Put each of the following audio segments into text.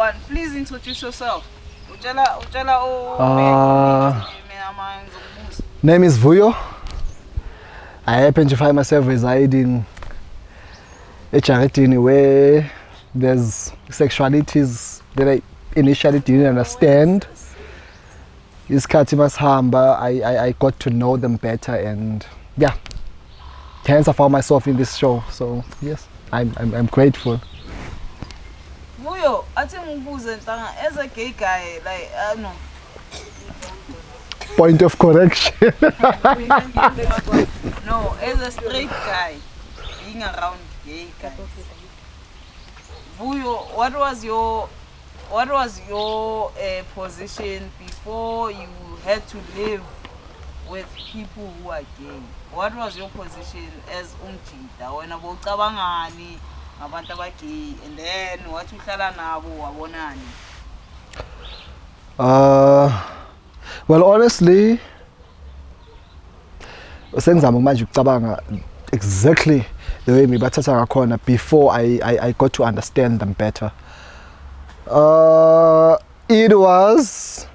one. Please introduce yourself. Name is Vuyo. I happen to find myself residing in Charitini where there's sexualities that I initially didn't understand. I got to know them better, and yeah, hence I found myself in this show. So yes, I'm grateful. Vuyo, I think as a gay guy, like no. Point of correction. No, as a straight guy, being around gay guys. Vuyo, what was your position before you had to live with people who are gay? What was your position as umjida when about tabangani abantu abagay, and then what uhlala nabo wabonani? Well, honestly, sengizama manje ukucabanga exactly the way mibathatha ngakhona before I got to understand them better. It was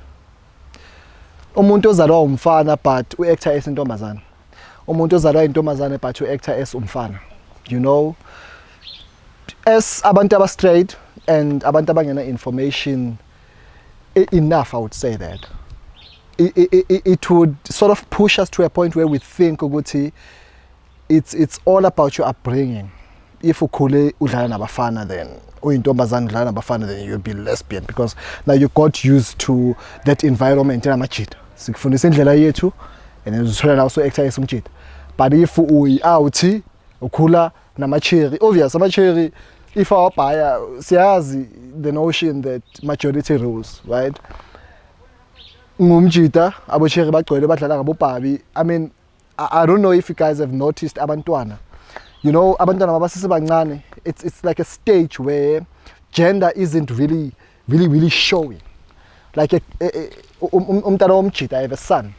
umuntu ozalwa umfana but uactor as intombazana. Umuntu ozalwa intombazana but uactor as umfana. You know, as abantu aba straight and abantu abangena information enough, I would say that. It would sort of push us to a point where we think ukuthi it's all about your upbringing. If ukhule udlala nabafana, then uyintombazana udlala nabafana, then you'll be lesbian because now you got used to that environment enamajita. Sikufundisa indlela yethu and then uzithola nawe so actor esumjita. But if out ukhula namacheri, obvious amacheri, if awabhaya siyazi the notion that majority rules, right? Ngumjita abocheri bagcwele badlala ngabobhabi. I mean, I don't know if you guys have noticed abantwana. You know, abantwana mabasese bancane, it's like a stage where gender isn't really showing. Like umntana womjita, I have a son.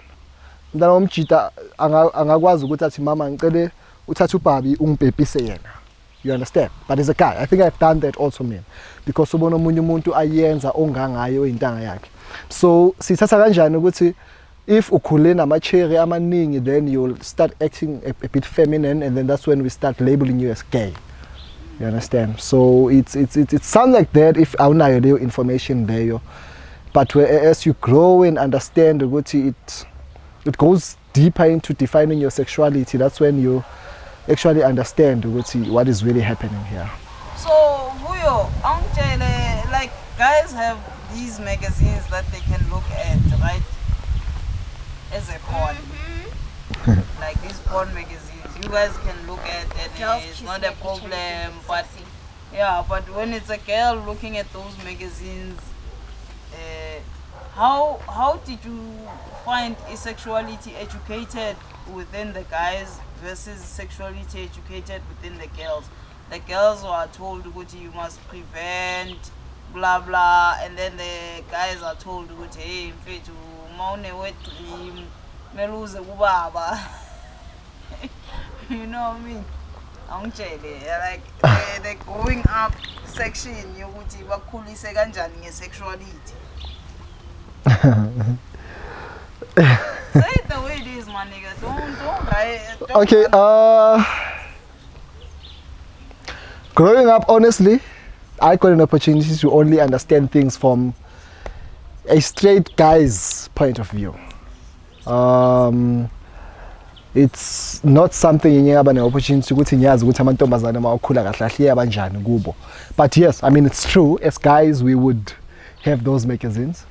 Umntana womjita angakwazi ukuthi athi mama ngicela uthathe ubhabi ungibhebhise yena. You understand? But as a guy, I think I've done that also, man, because ubona omunye umuntu ayenza ongangayo intanga yakhe. So sithatha kanjani ukuthi if ukhule namacheri amaningi, then you'll start acting a bit feminine, and then that's when we start labeling you as gay. You understand? So it sounds like that if awunayo leyo information there. But as you grow and understand ukuthi it goes deeper into defining your sexuality, that's when you actually understand what is really happening here. So Vuyo, like guys have these magazines that they can look at, right? As a porn. Like these porn magazines, you guys can look at and it's not a problem. But yeah, but when it's a girl looking at those magazines, how did you find sexuality educated within the guys versus sexuality educated within the girls? The girls are told you must prevent blah blah, and then the guys are told hey mfethu maune wet dream meluze kubaba. You know what I mean? Like the growing up section yokuthi bakhulise kanjani ngesexuality. Say it the way it is, my nigga. Don't lie. Okay, growing up, honestly, I got an opportunity to only understand things from a straight guy's point of view. It's not something you have an opportunity to but yes, I mean, it's true. As guys, we would have those magazines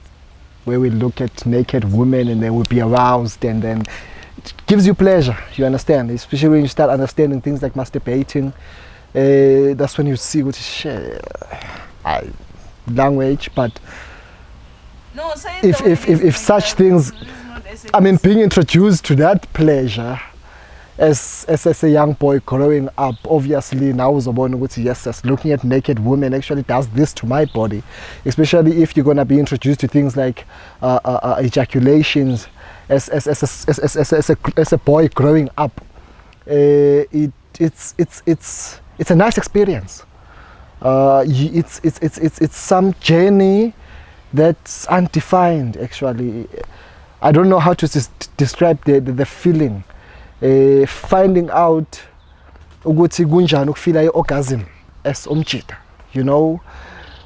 where we look at naked women and they would be aroused, and then it gives you pleasure, you understand, especially when you start understanding things like masturbating. That's when you see what is language. But no, say if such things, I mean, being introduced to that pleasure as a young boy growing up, obviously now yes, looking at naked women actually does this to my body, especially if you're gonna be introduced to things like ejaculations as a boy growing up. It's a nice experience. It's some journey that's undefined actually. I don't know how to describe the feeling. Finding out ukuthi kunjani ukufila i-orgasm as umjida, you know,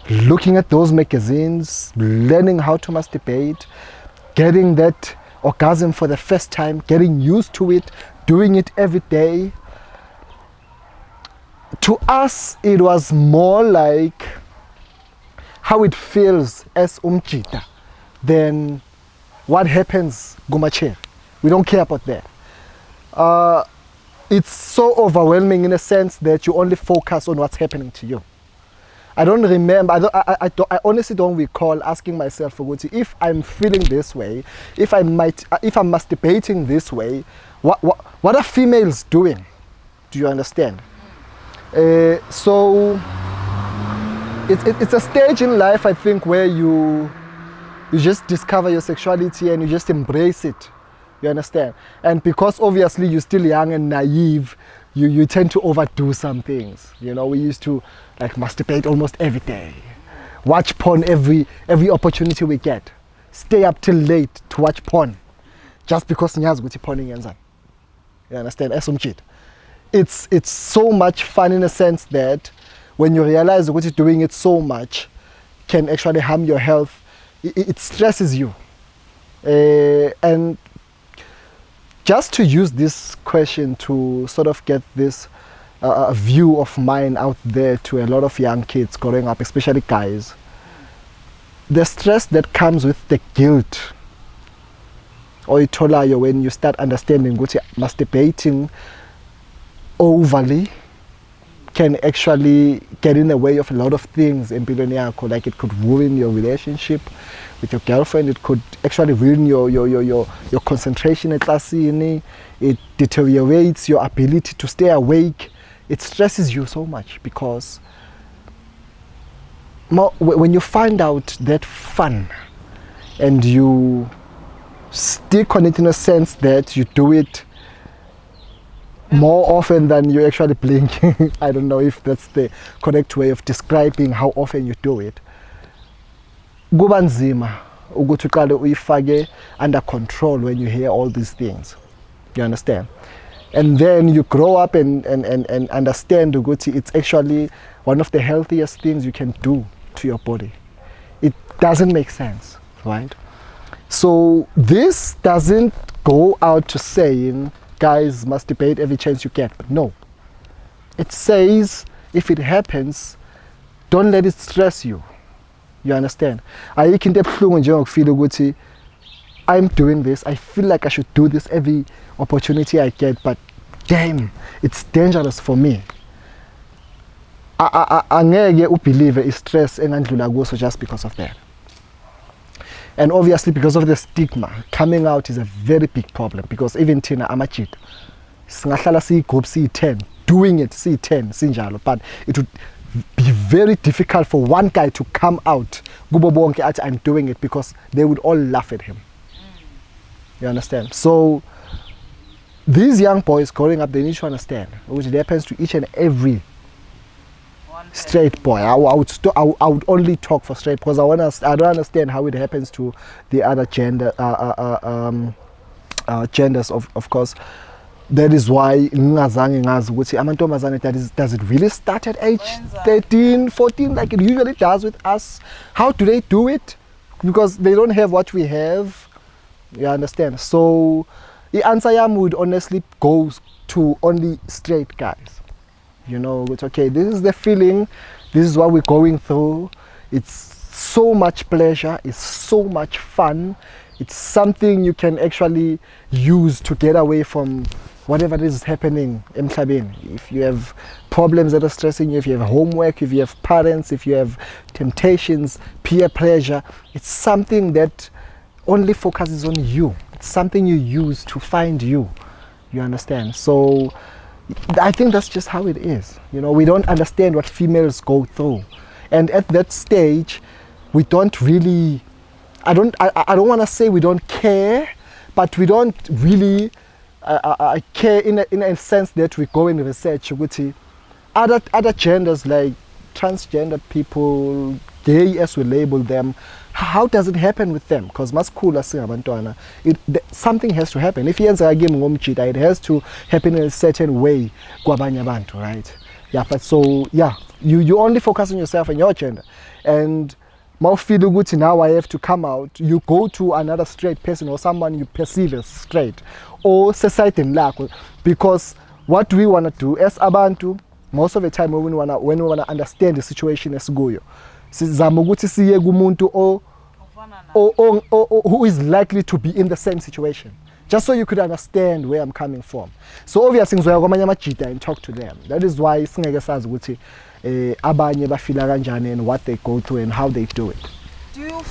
looking at those magazines, learning how to masturbate, getting that orgasm for the first time, getting used to it, doing it every day. To us, it was more like how it feels as umjida than what happens gumache. We don't care about that. It's so overwhelming in a sense that you only focus on what's happening to you. I don't remember, I honestly don't recall asking myself, if I'm feeling this way, if I'm masturbating this way, what are females doing? Do you understand? So it's a stage in life, I think, where you just discover your sexuality and you just embrace it. You understand? And because obviously you're still young and naive, you tend to overdo some things. You know, we used to like masturbate almost every day, watch porn every opportunity we get, stay up till late to watch porn, just because nyazi ukuthi porn ingenzani. You understand? It's so much fun in a sense that when you realize what you're doing it so much can actually harm your health, it stresses you. And just to use this question to sort of get this view of mine out there to a lot of young kids growing up, especially guys, the stress that comes with the guilt or itolayo when you start understanding what masturbating overly can actually get in the way of a lot of things in yakho. Like it could ruin your relationship with your girlfriend, it could actually ruin your concentration at classini, it deteriorates your ability to stay awake, it stresses you so much because when you find out that fun and you stick on it in a sense that you do it more often than you actually blinking. I don't know if that's the correct way of describing how often you do it. Kuba nzima ukuthi uqale uyifake under control when you hear all these things. You understand? And then you grow up and understand ukuthi it's actually one of the healthiest things you can do to your body. It doesn't make sense, right? So this doesn't go out to saying guys masturbate every chance you get, but no. It says if it happens, don't let it stress you. You understand? Ayikho into ebuhlungu njengokufeel ukuthi I'm doing this, I feel like I should do this every opportunity I get, but damn, it's dangerous for me. Angeke ubelieve i-stress engandlula kuso just because of that. And obviously because of the stigma, coming out is a very big problem because even thina amajida singahlala siyi-group siyi-10 doing it siyi-10 sinjalo, but it would be very difficult for one guy to come out kubo bonke athi I'm doing it because they would all laugh at him. You understand? So these young boys growing up, they need to understand which happens to each and every straight boy. I would only talk for straight because I don't understand how it happens to the other genders, of course. That is why ngingazange ngazi ukuthi amantombazane does it really start at age 13, 14 like it usually does with us? How do they do it? Because they don't have what we have. You understand? So the answer yam would honestly go to only straight guys. You know, it's okay, this is the feeling, this is what we're going through. It's so much pleasure, it's so much fun. It's something you can actually use to get away from whatever is happening in emhlabeni. If you have problems that are stressing you, if you have homework, if you have parents, if you have temptations, peer pressure, it's something that only focuses on you. It's something you use to find you. You understand? So I think that's just how it is. You know, we don't understand what females go through. And at that stage, we don't really, I don't want to say we don't care, but we don't really care in a sense that we go and research other genders like transgender people, gay as we label them, how does it happen with them? Because masikhula singabantwana, something has to happen. If yenzeka kimi ngomjida, it has to happen in a certain way kwabanye abantu, right? Yeah, but so yeah, you only focus on yourself and your gender, and mawufeel ukuthi now I have to come out, you go to another straight person or someone you perceive as straight, or society lakho, because what we want to do as abantu, most of the time when we want to understand the situation esikuyo, sizama ukuthi siye kumuntu who is likely to be in the same situation, just so you could understand where I'm coming from. So obviously ngizoya kwamanye amajida and talk to them. That is why singeke sazi ukuthi abanye bafila kanjani and what they go through and how they do it. Do you feel